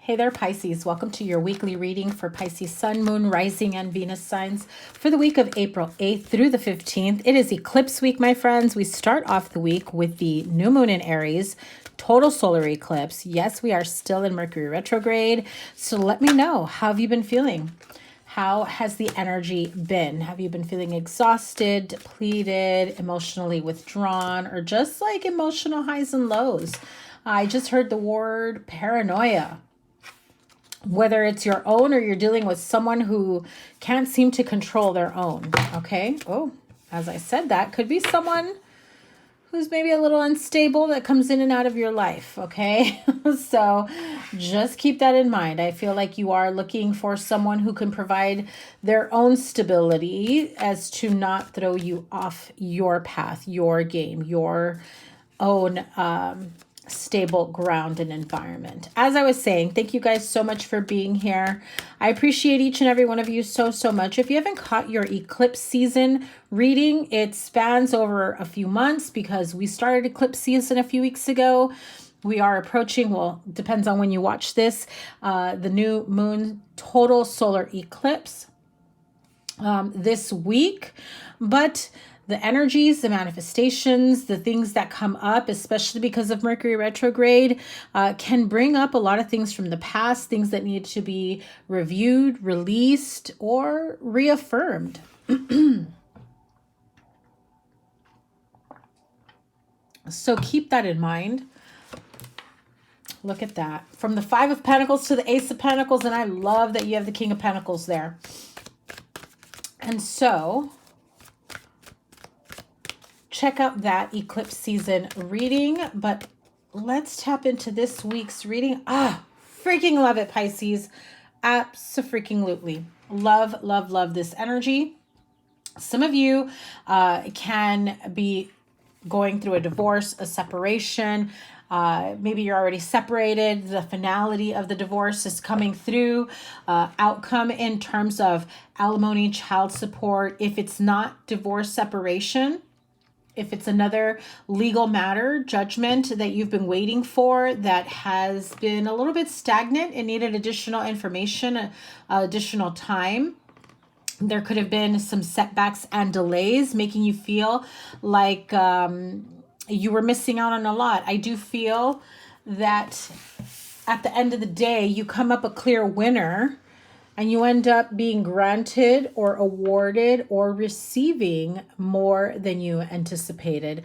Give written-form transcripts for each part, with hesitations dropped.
Hey there, Pisces. Welcome to your weekly reading for Pisces Sun, Moon, Rising, and Venus signs for the week of April 8th through the 15th. It is eclipse week, my friends. We start off the week with the new moon in Aries, total solar eclipse. Yes, we are still in Mercury retrograde. So let me know, how have you been feeling? How has the energy been? Have you been feeling exhausted, depleted, emotionally withdrawn, or just like emotional highs and lows? I just heard the word paranoia. Whether it's your own or you're dealing with someone who can't seem to control their own, okay? Oh, as I said, that could be someone who's maybe a little unstable that comes in and out of your life, okay? So just keep that in mind. I feel like you are looking for someone who can provide their own stability as to not throw you off your path, your game, your own stable ground and environment. As I was saying, thank you guys so much for being here. I appreciate each and every one of you so much. If you haven't caught your eclipse season reading, it spans over a few months because we started eclipse season a few weeks ago. We are approaching, well, depends on when you watch this, the new moon total solar eclipse this week. But the energies, the manifestations, the things that come up, especially because of Mercury retrograde, can bring up a lot of things from the past, things that need to be reviewed, released, or reaffirmed. So keep that in mind. Look at that. From the Five of Pentacles to the Ace of Pentacles, and I love that you have the King of Pentacles there. And so check out that eclipse season reading, but let's tap into this week's reading. Freaking love it, Pisces. Abso-freaking-lutely. Love this energy. Some of you can be going through a divorce, a separation. Maybe you're already separated. The finality of the divorce is coming through. Outcome in terms of alimony, child support. If it's not divorce, separation, if it's another legal matter, judgment that you've been waiting for that has been a little bit stagnant and needed additional information, additional time, there could have been some setbacks and delays making you feel like you were missing out on a lot. I do feel that at the end of the day, you come up a clear winner and you end up being granted or awarded or receiving more than you anticipated.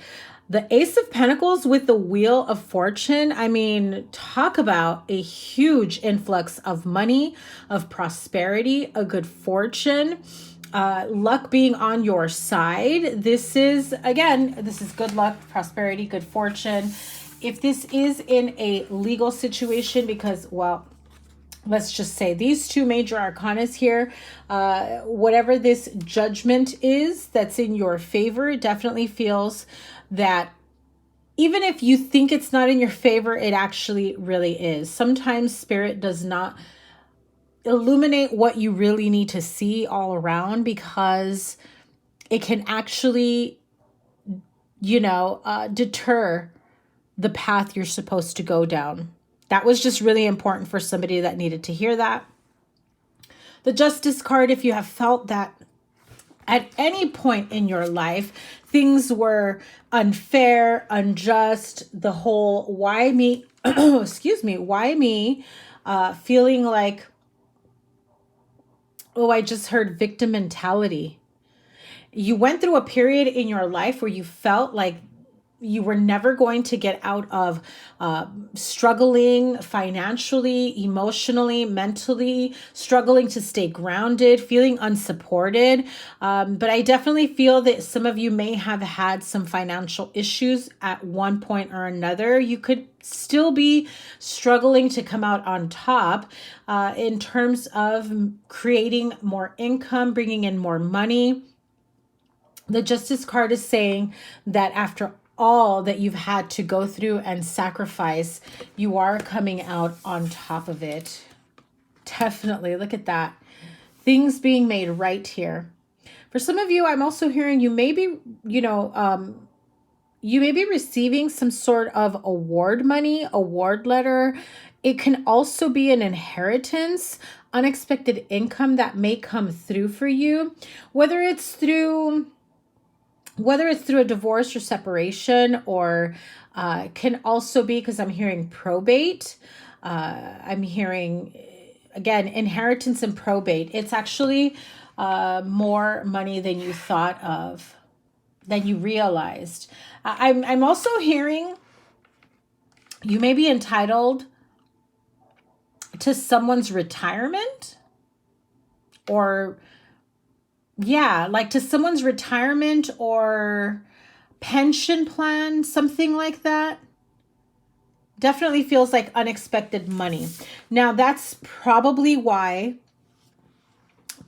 The Ace of Pentacles with the Wheel of Fortune, I mean, talk about a huge influx of money, of prosperity, a good fortune, luck being on your side. This is good luck, prosperity, good fortune. If this is in a legal situation, because, well, let's just say these two major arcanas here, whatever this judgment is that's in your favor, it definitely feels that even if you think it's not in your favor, it actually really is. Sometimes spirit does not illuminate what you really need to see all around because it can actually, deter the path you're supposed to go down. That was just really important for somebody that needed to hear that. The Justice card, if you have felt that at any point in your life, things were unfair, unjust, the whole why me, why me, feeling like, I just heard victim mentality. You went through a period in your life where you felt like you were never going to get out of struggling financially, emotionally, mentally, struggling to stay grounded, feeling unsupported. But I definitely feel that some of you may have had some financial issues at one point or another. You could still be struggling to come out on top in terms of creating more income, bringing in more money. The Justice card is saying that after all that you've had to go through and sacrifice, you are coming out on top of it. Definitely. Look at that. Things being made right here. For some of you, I'm also hearing you maybe, you may be receiving some sort of award money, award letter. It can also be an inheritance, unexpected income that may come through for you, whether it's through a divorce or separation, or can also be, because I'm hearing probate. I'm hearing, again, inheritance and probate. It's actually more money than you thought of, than you realized. I'm also hearing you may be entitled to someone's retirement, or like to someone's retirement or pension plan, something like that. Definitely feels like unexpected money. Now, that's probably why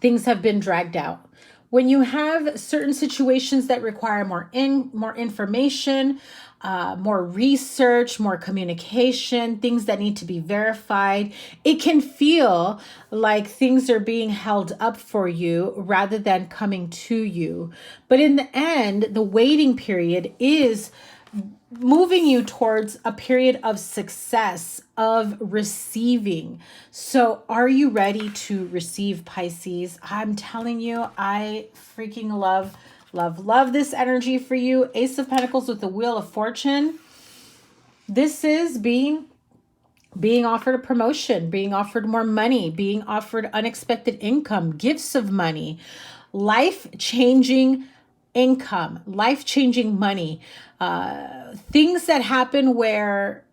things have been dragged out. When you have certain situations that require more information, more research, more communication, things that need to be verified, it can feel like things are being held up for you rather than coming to you. But in the end, the waiting period is moving you towards a period of success, of receiving. So are you ready to receive, Pisces? I'm telling you, I freaking love this energy for you. Ace of Pentacles with the Wheel of Fortune. This is being offered a promotion, being offered more money, being offered unexpected income, gifts of money, life-changing income, life-changing money, things that happen where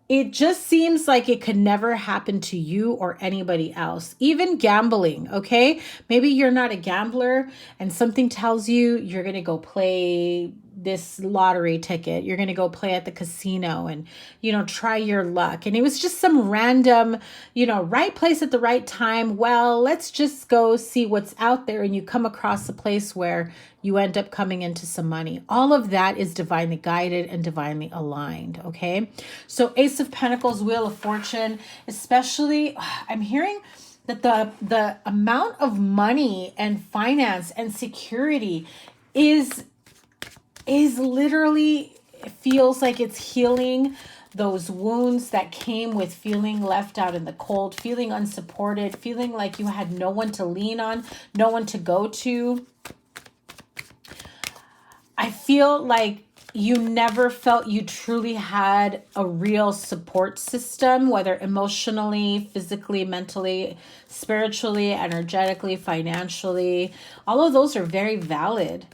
it just seems like it could never happen to you or anybody else. Even gambling, okay? Maybe you're not a gambler and something tells you you're going to go play this lottery ticket. You're going to go play at the casino and, try your luck. And it was just some random, right place at the right time. Well, let's just go see what's out there. And you come across a place where you end up coming into some money. All of that is divinely guided and divinely aligned, okay? So Ace of Pentacles, Wheel of Fortune, especially, I'm hearing that the amount of money and finance and security is literally, feels like it's healing those wounds that came with feeling left out in the cold, feeling unsupported, feeling like you had no one to lean on, no one to go to. I feel like you never felt you truly had a real support system, whether emotionally, physically, mentally, spiritually, energetically, financially. All of those are very valid.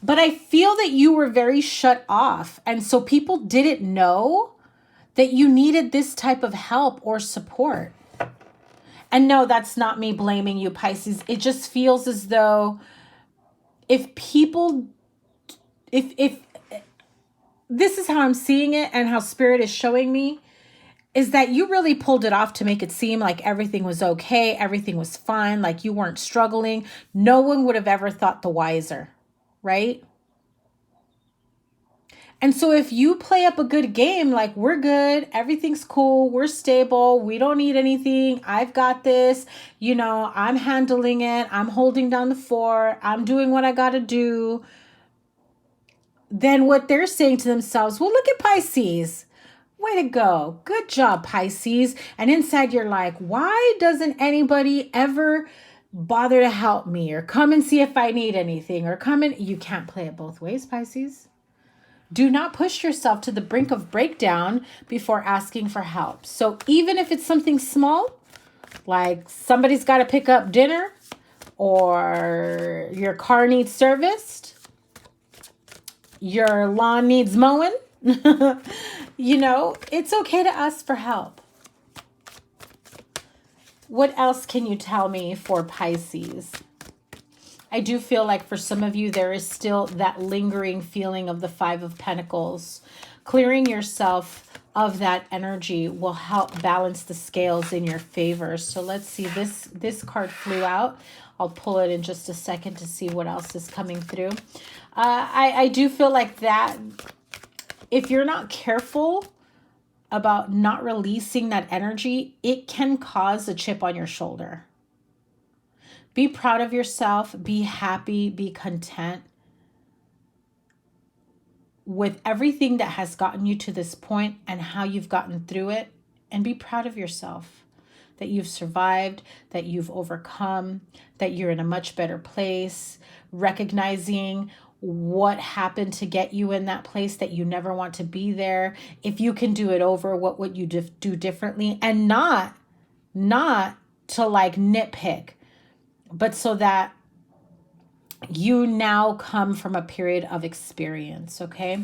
But I feel that you were very shut off. And so people didn't know that you needed this type of help or support. And no, that's not me blaming you, Pisces. It just feels as though if this is how I'm seeing it and how Spirit is showing me, is that you really pulled it off to make it seem like everything was okay, everything was fine, like you weren't struggling. No one would have ever thought the wiser, right? And so if you play up a good game, like we're good, everything's cool, we're stable, we don't need anything, I've got this, I'm handling it, I'm holding down the fort, I'm doing what I got to do, then what they're saying to themselves, well, look at Pisces. Way to go. Good job, Pisces. And inside you're like, why doesn't anybody ever bother to help me or come and see if I need anything or come in? You can't play it both ways, Pisces. Do not push yourself to the brink of breakdown before asking for help. So even if it's something small, like somebody's got to pick up dinner or your car needs serviced, your lawn needs mowing, it's okay to ask for help. What else can you tell me for Pisces? I do feel like for some of you, there is still that lingering feeling of the Five of Pentacles. Clearing yourself of that energy will help balance the scales in your favor. So let's see, this card flew out. I'll pull it in just a second to see what else is coming through. I do feel like that if you're not careful about not releasing that energy, it can cause a chip on your shoulder. Be proud of yourself, be happy, be content. with everything that has gotten you to this point and how you've gotten through it, and be proud of yourself that you've survived, that you've overcome, that you're in a much better place, recognizing what happened to get you in that place, that you never want to be there. If you can do it over, what would you do differently? And not to like nitpick, but so that you now come from a period of experience, okay?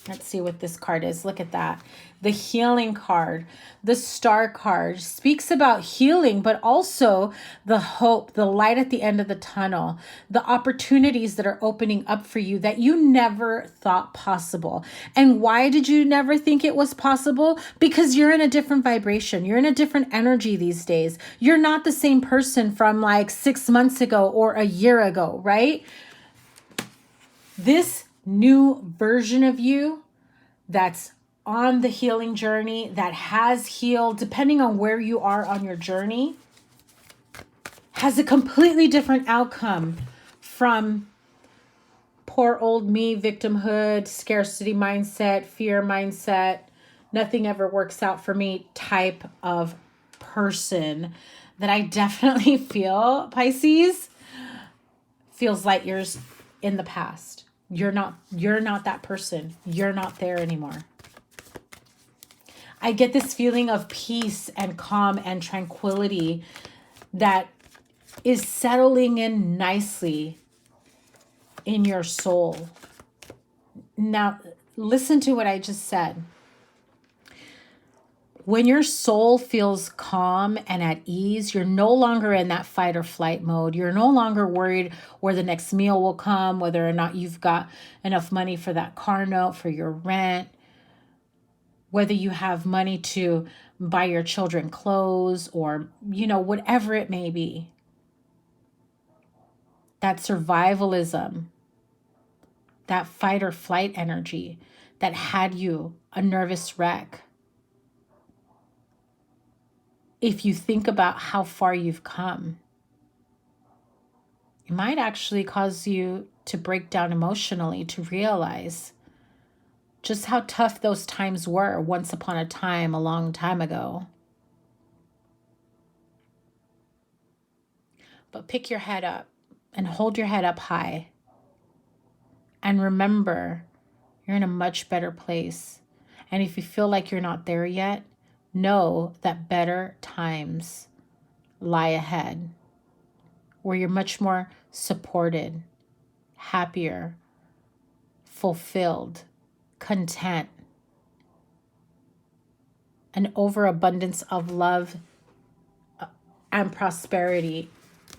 Let's see what this card is. Look at that. The healing card, the star card speaks about healing, but also the hope, the light at the end of the tunnel, the opportunities that are opening up for you that you never thought possible. And why did you never think it was possible? Because you're in a different vibration. You're in a different energy these days. You're not the same person from like 6 months ago or a year ago, right? This new version of you that's on the healing journey, that has healed, depending on where you are on your journey, has a completely different outcome from poor old me, victimhood, scarcity mindset, fear mindset, nothing ever works out for me type of person that I definitely feel, Pisces, feels light years in the past. You're not that person. You're not there anymore. I get this feeling of peace and calm and tranquility that is settling in nicely in your soul. Now, listen to what I just said. When your soul feels calm and at ease, you're no longer in that fight or flight mode. You're no longer worried where the next meal will come, whether or not you've got enough money for that car note, for your rent, whether you have money to buy your children clothes or, whatever it may be. That survivalism, that fight or flight energy that had you a nervous wreck. If you think about how far you've come, it might actually cause you to break down emotionally, to realize just how tough those times were once upon a time, a long time ago. But pick your head up and hold your head up high. And remember, you're in a much better place. And if you feel like you're not there yet, know that better times lie ahead, where you're much more supported, happier, fulfilled, content, an overabundance of love and prosperity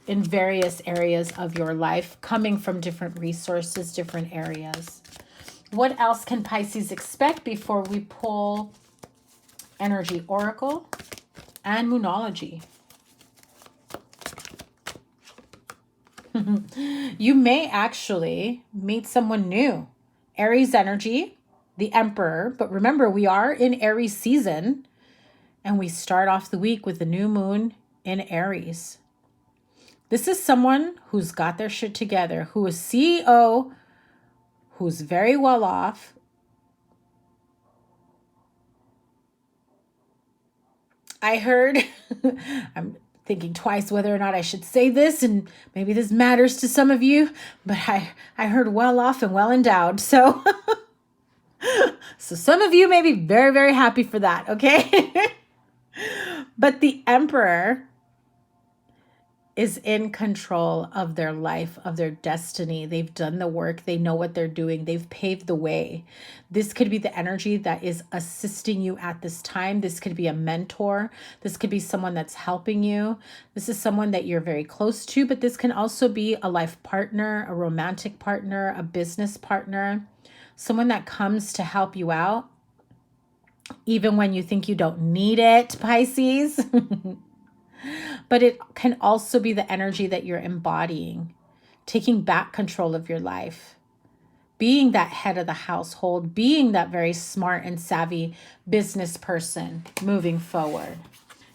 in various areas of your life, coming from different resources, different areas. What else can Pisces expect before we pull Energy Oracle and Moonology? You may actually meet someone new. Aries energy, the Emperor. But remember, we are in Aries season, and we start off the week with the new moon in Aries. This is someone who's got their shit together, who is CEO, who's very well off. I heard, I'm thinking twice whether or not I should say this, and maybe this matters to some of you, but I heard well off and well endowed. So, so some of you may be very, very happy for that, okay? But the Emperor is in control of their life, of their destiny. They've done the work. They know what they're doing. They've paved the way. This could be the energy that is assisting you at this time. This could be a mentor. This could be someone that's helping you. This is someone that you're very close to, but this can also be a life partner, a romantic partner, a business partner, someone that comes to help you out, even when you think you don't need it, Pisces. But it can also be the energy that you're embodying, taking back control of your life, being that head of the household, being that very smart and savvy business person moving forward.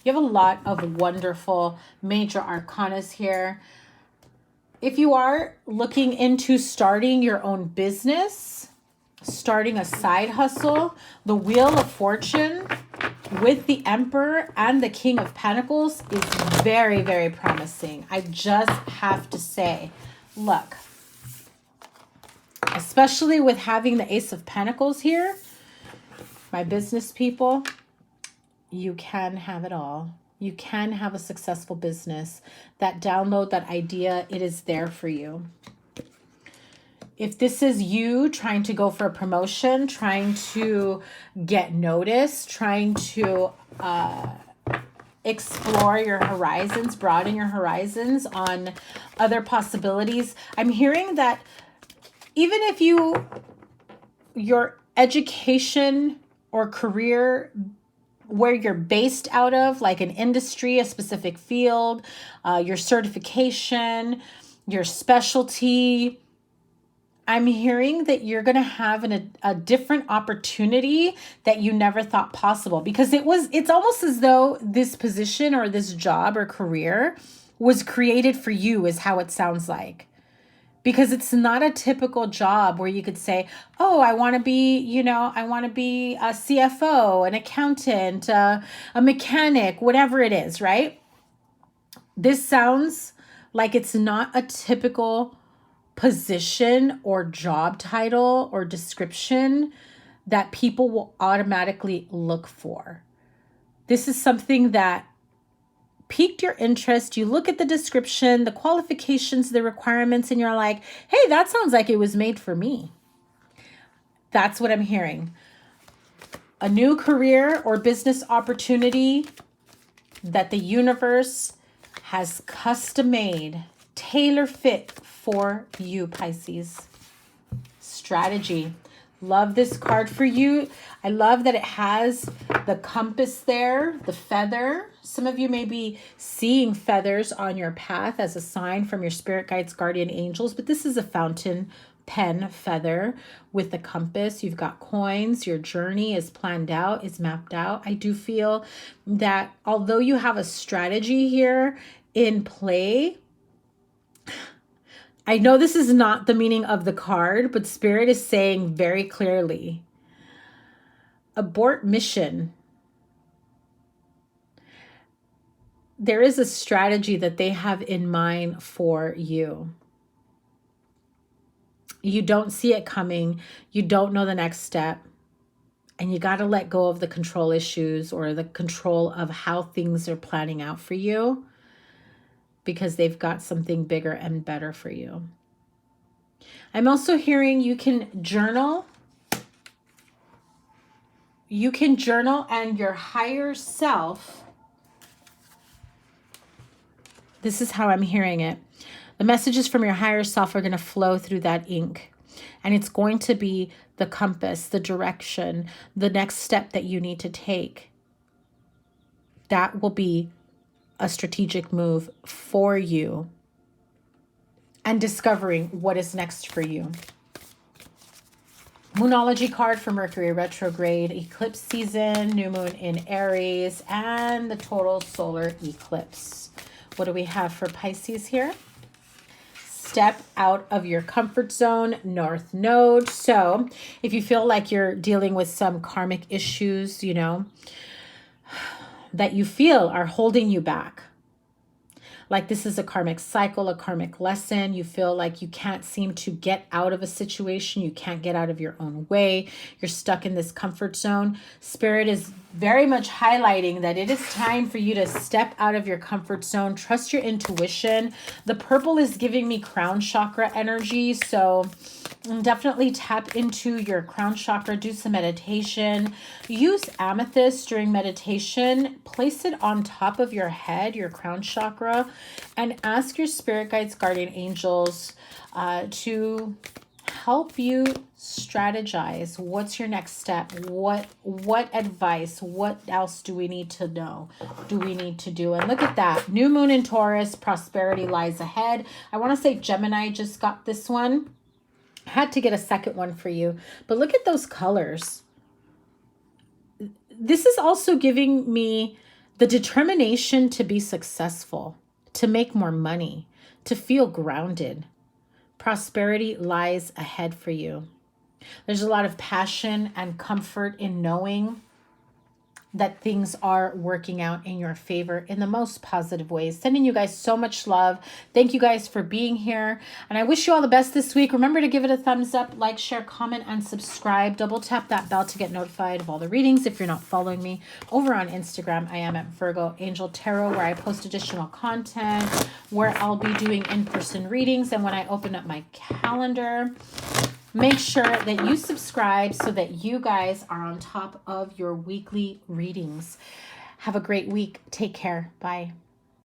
You have a lot of wonderful major arcanas here. If you are looking into starting your own business, starting a side hustle. The Wheel of Fortune with the Emperor and the King of Pentacles is very, very promising. I just have to say, look, especially with having the Ace of Pentacles here, my business people, you can have it all. You can have a successful business. That download, that idea, it is there for you. If this is you trying to go for a promotion, trying to get noticed, trying to explore your horizons, broaden your horizons on other possibilities, I'm hearing that even if your education or career, where you're based out of, like an industry, a specific field, your certification, your specialty, I'm hearing that you're going to have a different opportunity that you never thought possible, because it's almost as though this position or this job or career was created for you, is how it sounds like. Because it's not a typical job where you could say, oh, I want to be a CFO, an accountant, a mechanic, whatever it is, right? This sounds like it's not a typical position or job title or description that people will automatically look for. This is something that piqued your interest. You look at the description, the qualifications, the requirements, and you're like, hey, that sounds like it was made for me. That's what I'm hearing. A new career or business opportunity that the universe has custom made, tailor fit for you, Pisces. Strategy. Love this card for you. I love that it has the compass there, the feather. Some of you may be seeing feathers on your path as a sign from your spirit guides, guardian angels, but this is a fountain pen feather with the compass. You've got coins. Your journey is planned out, is mapped out. I do feel that although you have a strategy here in play, I know this is not the meaning of the card, but Spirit is saying very clearly, abort mission. There is a strategy that they have in mind for you. You don't see it coming. You don't know the next step. And you got to let go of the control issues or the control of how things are planning out for you, because they've got something bigger and better for you. I'm also hearing you can journal. You can journal, and your higher self, this is how I'm hearing it. The messages from your higher self are going to flow through that ink. And it's going to be the compass, the direction, the next step that you need to take. That will be a strategic move for you, and discovering what is next for you. Moonology card for Mercury retrograde, eclipse season, new moon in Aries, and the total solar eclipse. What do we have for Pisces here? Step out of your comfort zone, North Node. So if you feel like you're dealing with some karmic issues, that you feel are holding you back, like this is a karmic cycle, a karmic lesson. You feel like you can't seem to get out of a situation. You can't get out of your own way. You're stuck in this comfort zone. Spirit is very much highlighting that it is time for you to step out of your comfort zone. Trust your intuition. The purple is giving me crown chakra energy. So definitely tap into your crown chakra. Do some meditation. Use amethyst during meditation. Place it on top of your head, your crown chakra, and ask your spirit guides, guardian angels to help you strategize. What's your next step? What advice? What else do we need to know? Do we need to do? And look at that. New moon in Taurus. Prosperity lies ahead. I want to say Gemini just got this one. I had to get a second one for you. But look at those colors. This is also giving me the determination to be successful, to make more money, to feel grounded. Prosperity lies ahead for you. There's a lot of passion and comfort in knowing that things are working out in your favor in the most positive ways. Sending you guys so much love. Thank you guys for being here. And I wish you all the best this week. Remember to give it a thumbs up, like, share, comment, and subscribe. Double tap that bell to get notified of all the readings. If you're not following me over on Instagram, I am at Virgo Angel Tarot, where I post additional content, where I'll be doing in-person readings. And when I open up my calendar, make sure that you subscribe so that you guys are on top of your weekly readings. Have a great week. Take care. Bye.